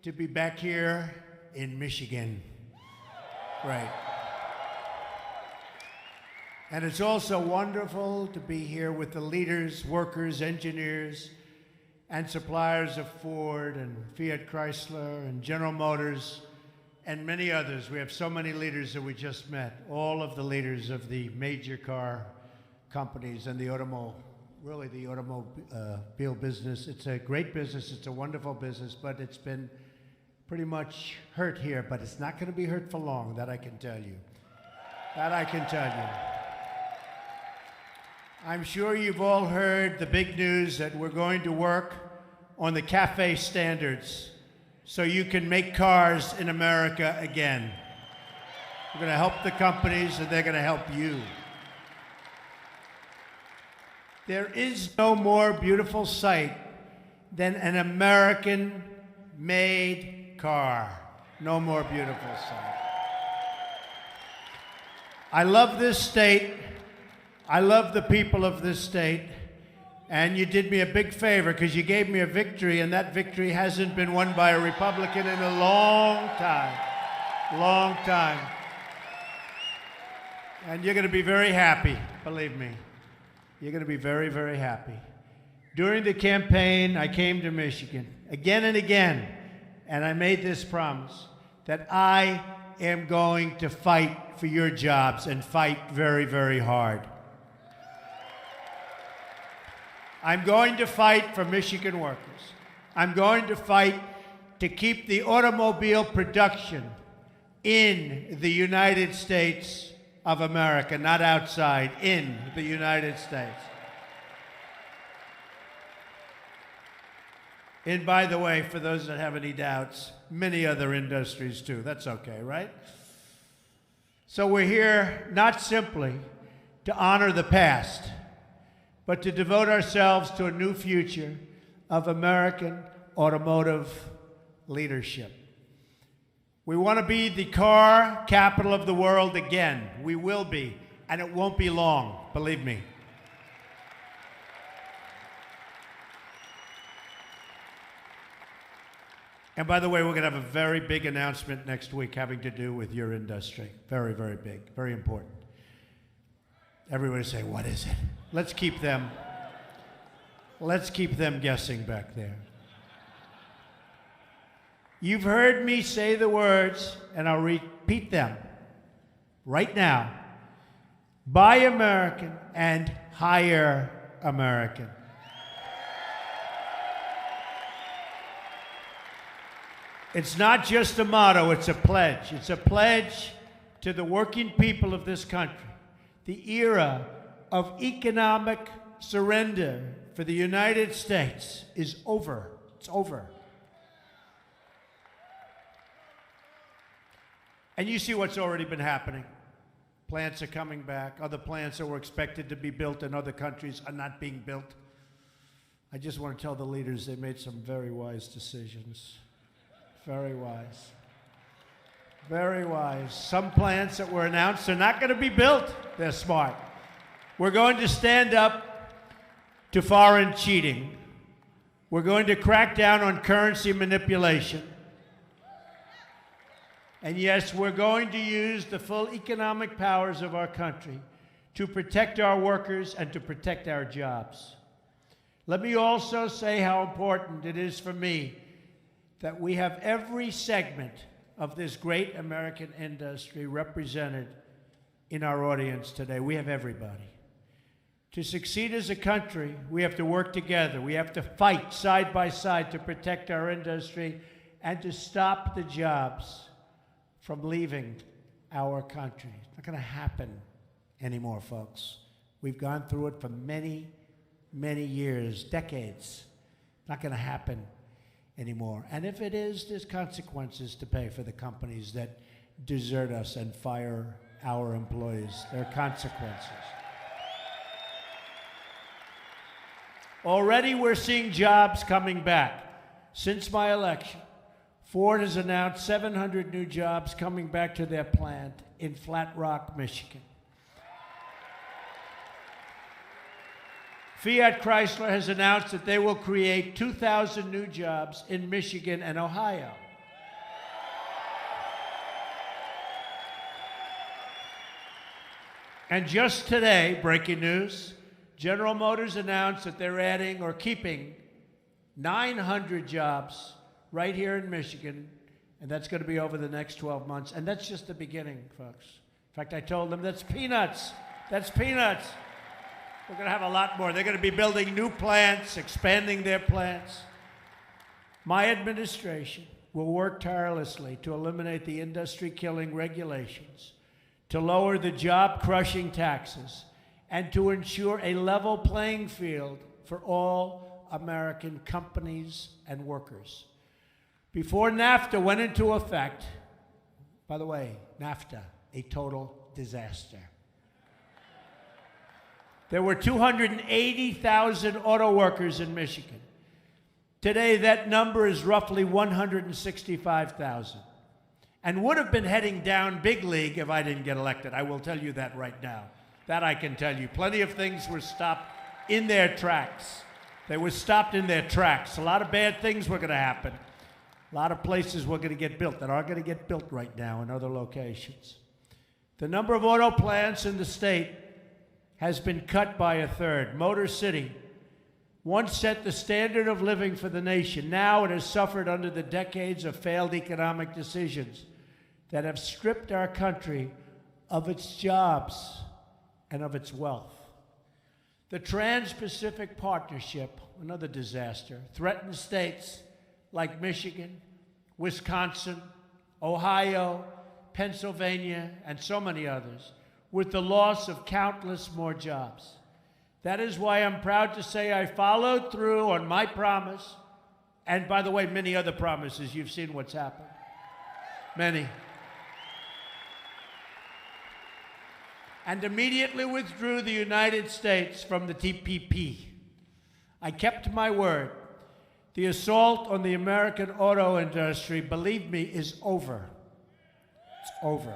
to be back here in Michigan. Right. And it's also wonderful to be here with the leaders, workers, engineers, and suppliers of Ford and Fiat Chrysler and General Motors and many others. We have so many leaders that we just met, all of the leaders of the major car companies and the automobile business. It's a great business, it's a wonderful business, but it's been pretty much hurt here, but it's not going to be hurt for long, that I can tell you. That I can tell you. I'm sure you've all heard the big news that we're going to work on the CAFE standards so you can make cars in America again. We're going to help the companies and they're going to help you. There is no more beautiful sight than an American-made car. No more beautiful sight. I love this state. I love the people of this state. And you did me a big favor because you gave me a victory, and that victory hasn't been won by a Republican in a long time. Long time. And you're going to be very happy, believe me. You're going to be very, very happy. During the campaign, I came to Michigan again and again, and I made this promise that I am going to fight for your jobs and fight very, very hard. I'm going to fight for Michigan workers. I'm going to fight to keep the automobile production in the United States of America, not outside, in the United States. And by the way, for those that have any doubts, many other industries too. That's okay, right? So we're here not simply to honor the past, but to devote ourselves to a new future of American automotive leadership. We want to be the car capital of the world again. We will be, and it won't be long, believe me. And by the way, we're going to have a very big announcement next week having to do with your industry. Very, very big, very important. Everybody say, what is it? Let's keep them guessing back there. You've heard me say the words, and I'll repeat them right now. Buy American and hire American. It's not just a motto, it's a pledge. It's a pledge to the working people of this country. The era of economic surrender for the United States is over. It's over. And you see what's already been happening. Plants are coming back. Other plants that were expected to be built in other countries are not being built. I just want to tell the leaders they made some very wise decisions. Very wise. Very wise. Some plants that were announced are not going to be built. They're smart. We're going to stand up to foreign cheating. We're going to crack down on currency manipulation. And yes, we're going to use the full economic powers of our country to protect our workers and to protect our jobs. Let me also say how important it is for me that we have every segment of this great American industry represented in our audience today. We have everybody. To succeed as a country, we have to work together. We have to fight side by side to protect our industry and to stop the jobs from leaving our country. It's not going to happen anymore, folks. We've gone through it for many, many years, decades. Not going to happen anymore. And if it is, there's consequences to pay for the companies that desert us and fire our employees. There are consequences. Already we're seeing jobs coming back. Since my election, Ford has announced 700 new jobs coming back to their plant in Flat Rock, Michigan. Fiat Chrysler has announced that they will create 2,000 new jobs in Michigan and Ohio. And just today, breaking news, General Motors announced that they're adding or keeping 900 jobs right here in Michigan, and that's going to be over the next 12 months. And that's just the beginning, folks. In fact, I told them that's peanuts. That's peanuts. We're going to have a lot more. They're going to be building new plants, expanding their plants. My administration will work tirelessly to eliminate the industry-killing regulations, to lower the job-crushing taxes, and to ensure a level playing field for all American companies and workers. Before NAFTA went into effect, by the way, NAFTA, a total disaster. There were 280,000 auto workers in Michigan. Today, that number is roughly 165,000, and would have been heading down big league if I didn't get elected. I will tell you that right now. That I can tell you. Plenty of things were stopped in their tracks. They were stopped in their tracks. A lot of bad things were going to happen. A lot of places were going to get built that are going to get built right now in other locations. The number of auto plants in the state has been cut by a third. Motor City once set the standard of living for the nation. Now it has suffered under the decades of failed economic decisions that have stripped our country of its jobs and of its wealth. The Trans-Pacific Partnership, another disaster, threatens states like Michigan, Wisconsin, Ohio, Pennsylvania, and so many others, with the loss of countless more jobs. That is why I'm proud to say I followed through on my promise, and by the way, many other promises. You've seen what's happened. Many. And immediately withdrew the United States from the TPP. I kept my word. The assault on the American auto industry, believe me, is over. It's over.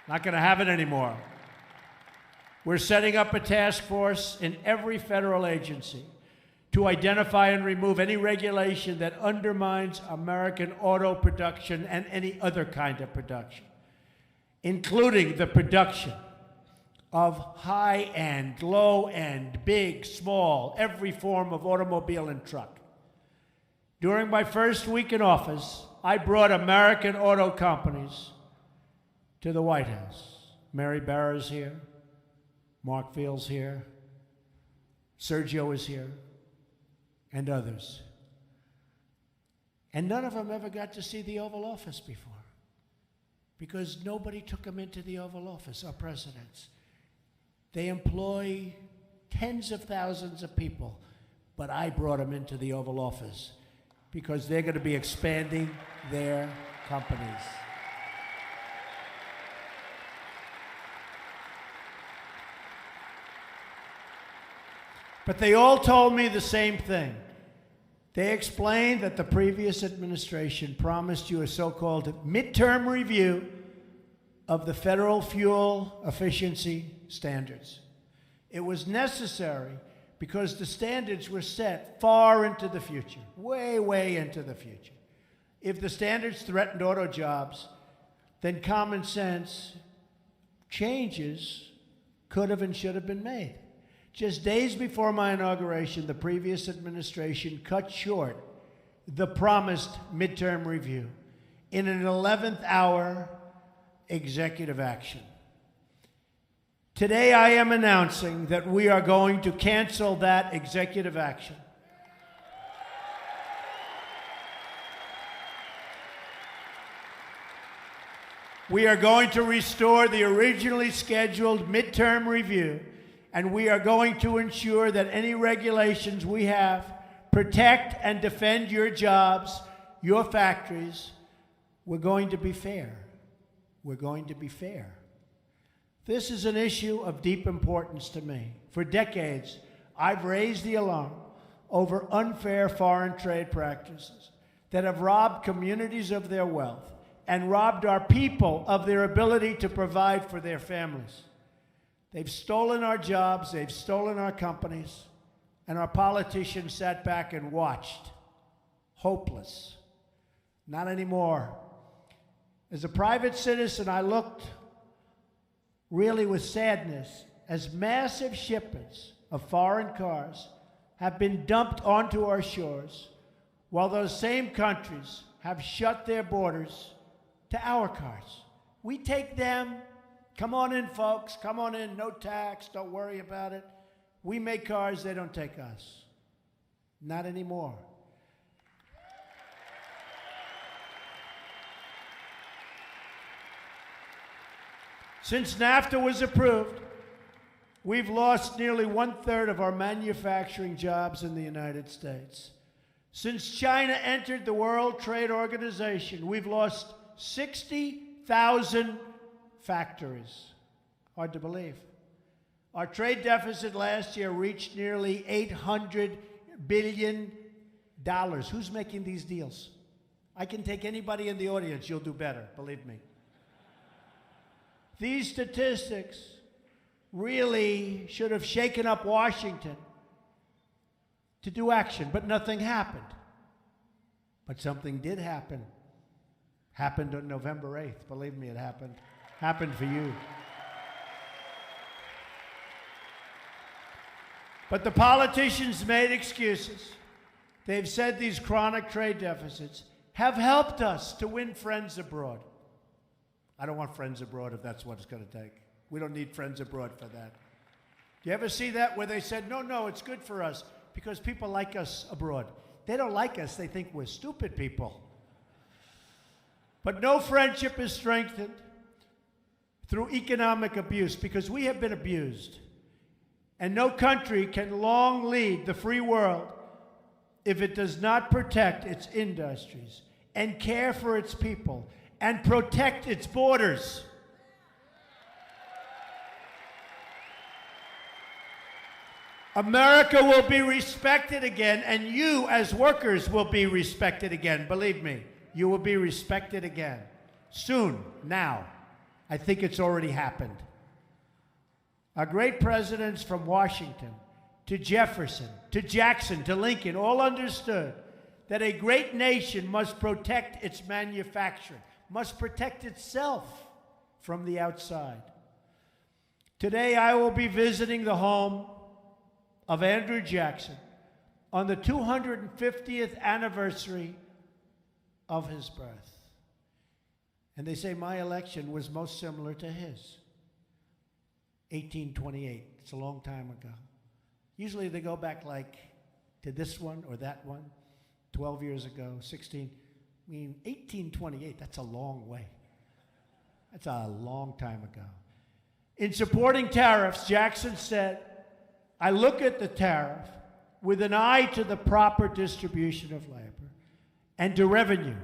Not going to have it anymore. We're setting up a task force in every federal agency to identify and remove any regulation that undermines American auto production and any other kind of production, including the production of high-end, low-end, big, small, every form of automobile and truck. During my first week in office, I brought American auto companies to the White House. Mary Barra's here, Mark Field's here, Sergio is here, and others. And none of them ever got to see the Oval Office before, because nobody took them into the Oval Office, our presidents. They employ tens of thousands of people, but I brought them into the Oval Office because they're going to be expanding their companies. But they all told me the same thing. They explained that the previous administration promised you a so-called midterm review of the federal fuel efficiency standards. It was necessary because the standards were set far into the future, way, way into the future. If the standards threatened auto jobs, then common sense changes could have and should have been made. Just days before my inauguration, the previous administration cut short the promised midterm review in an 11th hour executive action. Today, I am announcing that we are going to cancel that executive action. We are going to restore the originally scheduled midterm review, and we are going to ensure that any regulations we have protect and defend your jobs, your factories. We're going to be fair. We're going to be fair. This is an issue of deep importance to me. For decades, I've raised the alarm over unfair foreign trade practices that have robbed communities of their wealth and robbed our people of their ability to provide for their families. They've stolen our jobs, they've stolen our companies, and our politicians sat back and watched, hopeless. Not anymore. As a private citizen, I looked really with sadness, as massive shipments of foreign cars have been dumped onto our shores, while those same countries have shut their borders to our cars. We take them. Come on in, folks. Come on in. No tax. Don't worry about it. We make cars. They don't take us. Not anymore. Since NAFTA was approved, we've lost nearly 1/3 of our manufacturing jobs in the United States. Since China entered the World Trade Organization, we've lost 60,000 factories. Hard to believe. Our trade deficit last year reached nearly $800 billion. Who's making these deals? I can take anybody in the audience. You'll do better, believe me. These statistics really should have shaken up Washington to do action, but nothing happened. But something did happen. Happened on November 8th. Believe me, it happened. Happened for you. But the politicians made excuses. They've said these chronic trade deficits have helped us to win friends abroad. I don't want friends abroad if that's what it's going to take. We don't need friends abroad for that. Do you ever see that where they said, no, it's good for us because people like us abroad? They don't like us. They think we're stupid people. But no friendship is strengthened through economic abuse because we have been abused. And no country can long lead the free world if it does not protect its industries and care for its people and protect its borders. America will be respected again, and you as workers will be respected again. Believe me, you will be respected again. Soon, now. I think it's already happened. Our great presidents from Washington to Jefferson, to Jackson, to Lincoln, all understood that a great nation must protect its manufacturing, must protect itself from the outside. Today, I will be visiting the home of Andrew Jackson on the 250th anniversary of his birth. And they say my election was most similar to his. 1828. It's a long time ago. Usually they go back like to this one or that one, 12 years ago, 16. I mean, 1828, that's a long way. That's a long time ago. In supporting tariffs, Jackson said, I look at the tariff with an eye to the proper distribution of labor and to revenue,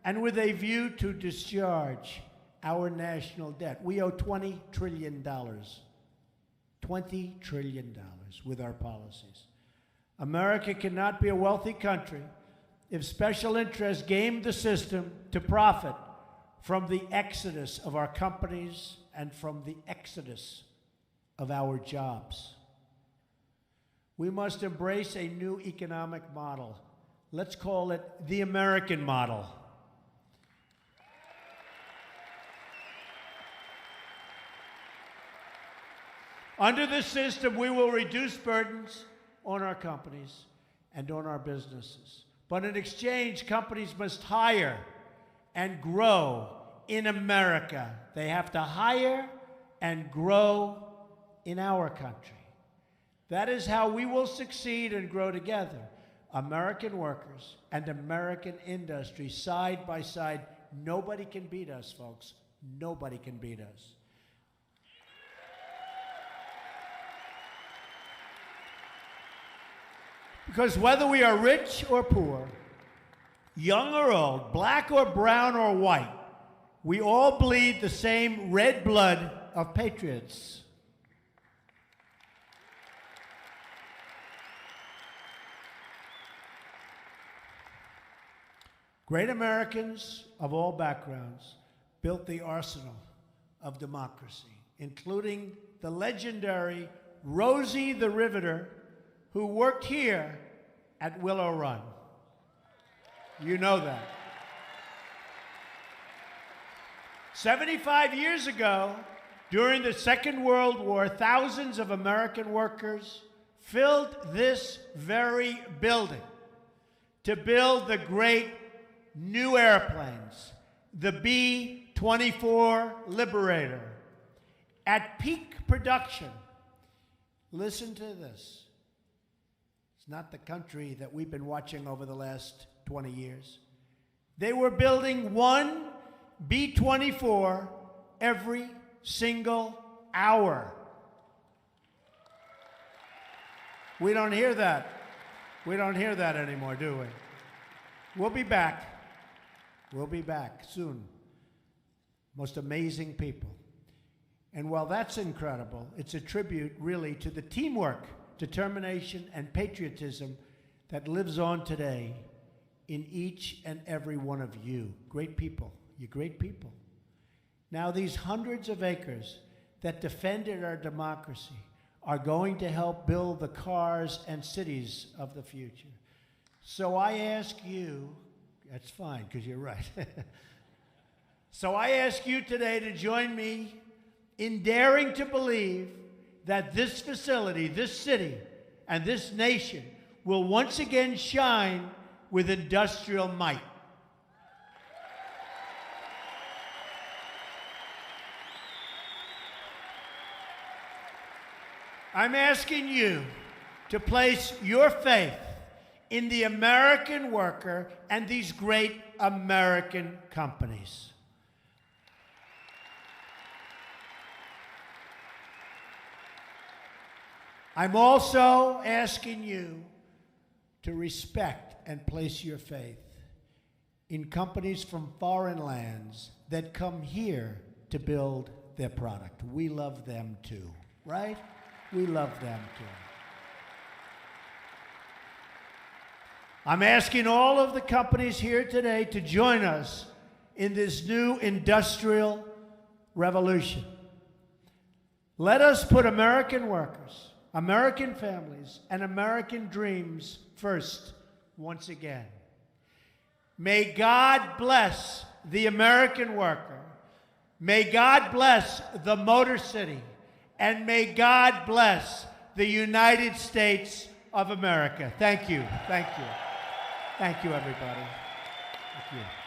and with a view to discharge our national debt. We owe $20 trillion. $20 trillion with our policies. America cannot be a wealthy country if special interests game the system to profit from the exodus of our companies and from the exodus of our jobs. We must embrace a new economic model. Let's call it the American model. Under this system, we will reduce burdens on our companies and on our businesses. But in exchange, companies must hire and grow in America. They have to hire and grow in our country. That is how we will succeed and grow together. American workers and American industry side by side. Nobody can beat us, folks. Nobody can beat us. Because whether we are rich or poor, young or old, black or brown or white, we all bleed the same red blood of patriots. Great Americans of all backgrounds built the arsenal of democracy, including the legendary Rosie the Riveter, who worked here at Willow Run. You know that. 75 years ago, During the Second World War, thousands of American workers filled this very building to build the great new airplanes, the B-24 Liberator. At peak production, listen to this. It's not the country that we've been watching over the last 20 years. They were building one B-24 every single hour. We don't hear that. We don't hear that anymore, do we? We'll be back. We'll be back soon. Most amazing people. And while that's incredible, it's a tribute really to the teamwork, determination, and patriotism that lives on today in each and every one of you. Great people. You're great people. Now, these hundreds of acres that defended our democracy are going to help build the cars and cities of the future. So I ask you, that's fine, because you're right. So I ask you today to join me in daring to believe that this facility, this city, and this nation will once again shine with industrial might. I'm asking you to place your faith in the American worker and these great American companies. I'm also asking you to respect and place your faith in companies from foreign lands that come here to build their product. We love them too, right? We love them too. I'm asking all of the companies here today to join us in this new industrial revolution. Let us put American workers, American families, and American dreams first once again. May God bless the American worker. May God bless the Motor City. And may God bless the United States of America. Thank you. Thank you. Thank you, everybody. Thank you.